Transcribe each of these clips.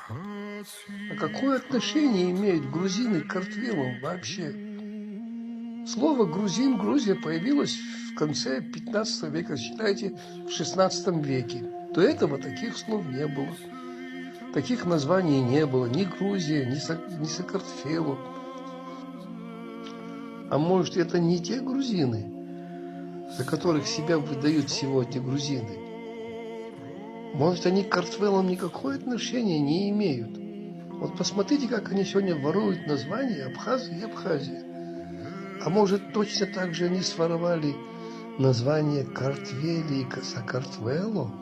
А какое отношение имеют грузины к картвелам вообще? Слово «грузин», «Грузия» появилось в конце 15 века, считайте, в 16 веке. До этого таких слов не было. Таких названий не было. Ни Грузия, ни Сакартвелу. А может, это не те грузины, за которых себя выдают сегодня грузины? Может, они к картвелам никакое отношения не имеют? Вот посмотрите, как они сегодня воруют названия Абхазии и Абхазии. А может, точно так же они своровали название Картвели и Сакартвело?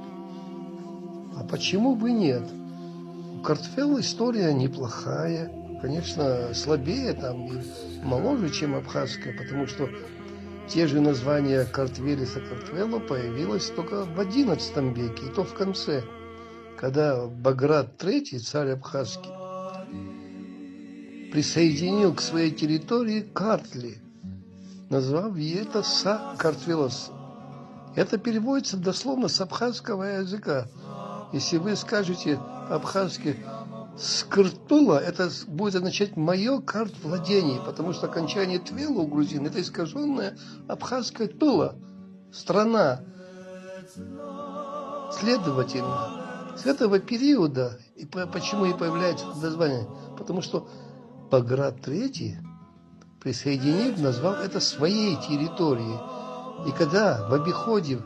А почему бы нет? У Картвела история неплохая, конечно, слабее там и моложе, чем абхазская, потому что те же названия Картвели и Сакартвело появилось только в XI веке, и то в конце, когда Баграт III, царь абхазский, присоединил к своей территории Картли, назвав это Сакартвелос. Это переводится дословно с абхазского языка. Если вы скажете по-абхазски «скртула», это будет означать «мое карт владений», потому что окончание «твела» у грузин – это искаженное абхазское «тула», страна. Следовательно, с этого периода, и почему и появляется это название, потому что Баграт III, присоединив, назвал это своей территорией. И когда в обиходе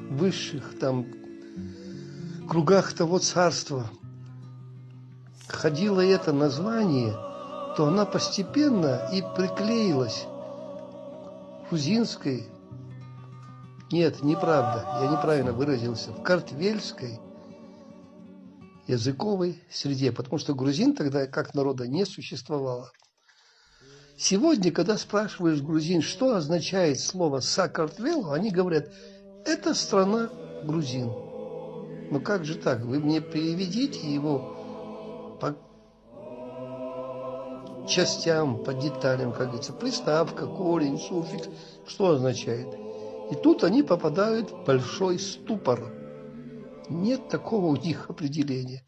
высших там кругах того царства ходило это название, то она постепенно и приклеилась к грузинской, нет, неправда, я неправильно выразился, в картвельской языковой среде, потому что грузин тогда как народа не существовало. Сегодня, когда спрашиваешь грузин, что означает слово «Сакартвело», они говорят, это страна грузин. Ну как же так? Вы мне переведите его по частям, по деталям, как говорится, приставка, корень, суффикс, что означает. И тут они попадают в большой ступор. Нет такого у них определения.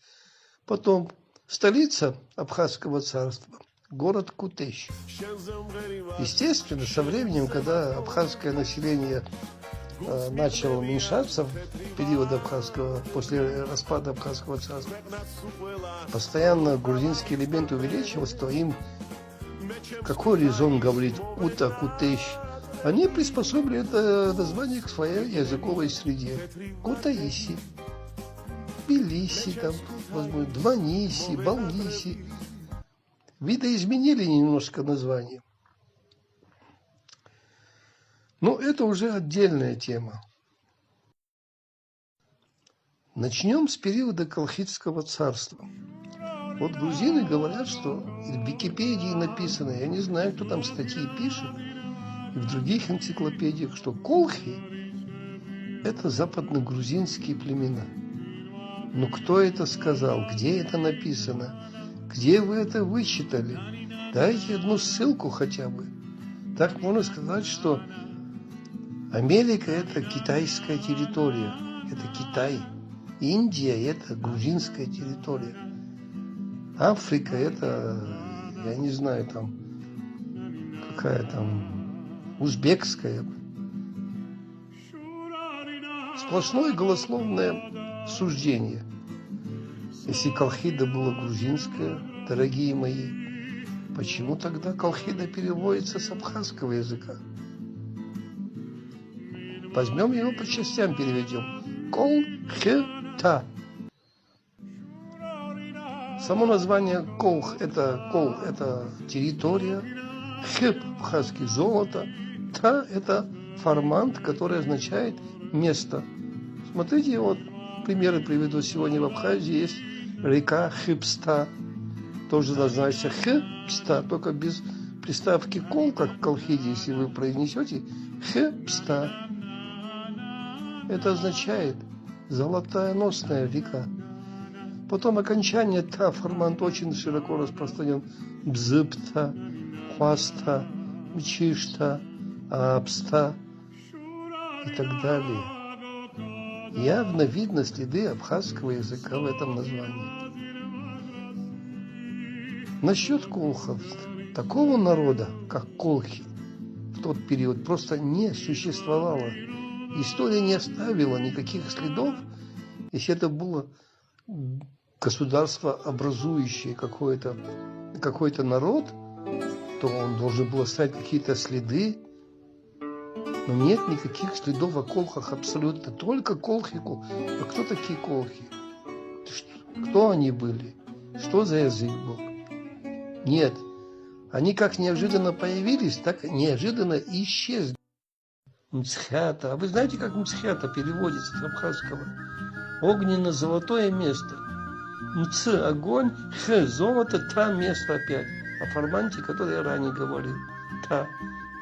Потом столица Абхазского царства, город Кутещ. Естественно, со временем, когда абхазское население начало уменьшаться в период абхазского, после распада Абхазского царства, постоянно грузинский элемент увеличивался, то им какой резон говорить «ута», «кутещ»? Они приспособили это название к своей языковой среде. Кутаиси, Тбилиси, там, возможно, Дваниси, Балниси. Видоизменили немножко название. Но это уже отдельная тема. Начнем с периода Колхидского царства. Вот грузины говорят, что в Википедии написано, я не знаю, кто там статьи пишет, и в других энциклопедиях, что колхи – это западно-грузинские племена. Но кто это сказал? Где это написано? Где вы это вычитали? Дайте одну ссылку хотя бы. Так можно сказать, что Америка – это китайская территория, это Китай. Индия – это грузинская территория. Африка – это, я не знаю, там, какая там, узбекская. Сплошное голословное суждение. Если Колхида была грузинская, дорогие мои, почему тогда Колхида переводится с абхазского языка? Возьмем его по частям, переведем. Колхита. Само название колх – это территория, хеп – абхазский золото, та – это формант, который означает место. Смотрите, вот примеры приведу. Сегодня в Абхазии есть река Хипста, тоже называется Хипста, только без приставки кол, как в Колхиде, если вы произнесете Хипста. Это означает золотая носная река. Потом окончание та формант очень широко распространен. Бзыпта, хваста, мчишта, апста и так далее. Явно видно следы абхазского языка в этом названии. Насчет колхов. Такого народа, как колхи, в тот период просто не существовало. История не оставила никаких следов. Если это было государство, образующее какой-то народ, то он должен был оставить какие-то следы. Но нет никаких следов о колхах абсолютно. Только колхику. А кто такие колхи? Кто они были? Что за язык был? Нет. Они как неожиданно появились, так неожиданно исчезли. Мцхята. А вы знаете, как мцхята переводится с абхазского? Огненно-золотое место. Мц – огонь, х – золото, та – место опять. О форманте, который я ранее говорил. Та.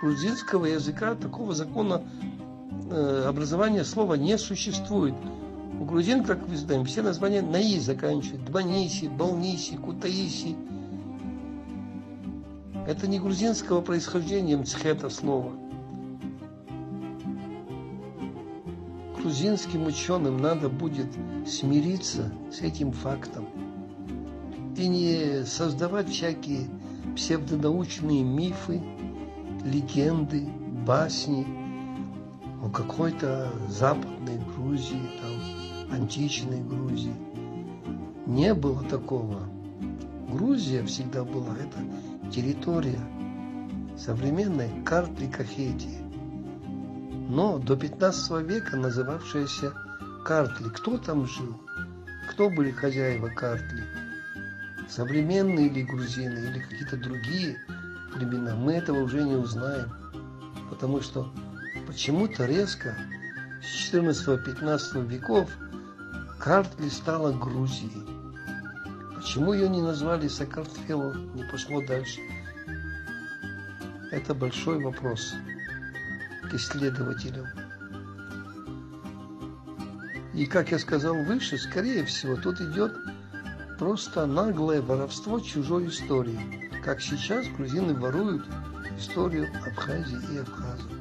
Грузинского языка такого закона образования слова не существует. У грузин, как вы знаете, все названия на «и» заканчивают. Дваниси, Балниси, Кутаиси. Это не грузинского происхождения мцхета слова. Грузинским ученым надо будет смириться с этим фактом и не создавать всякие псевдонаучные мифы, легенды, басни о какой-то западной Грузии, там, античной Грузии. Не было такого. Грузия всегда была, это территория современной Картлии-Кахетии, но до 15 века называвшаяся Картли. Кто там жил? Кто были хозяева Картли? Современные ли грузины или какие-то другие племена? Мы этого уже не узнаем, потому что почему-то резко с 14-15 веков Картли стала Грузией. Почему ее не назвали Сакартвело, не пошло дальше? Это большой вопрос к исследователям. И, как я сказал выше, скорее всего, тут идет просто наглое воровство чужой истории. Как сейчас грузины воруют историю Абхазии и абхазов.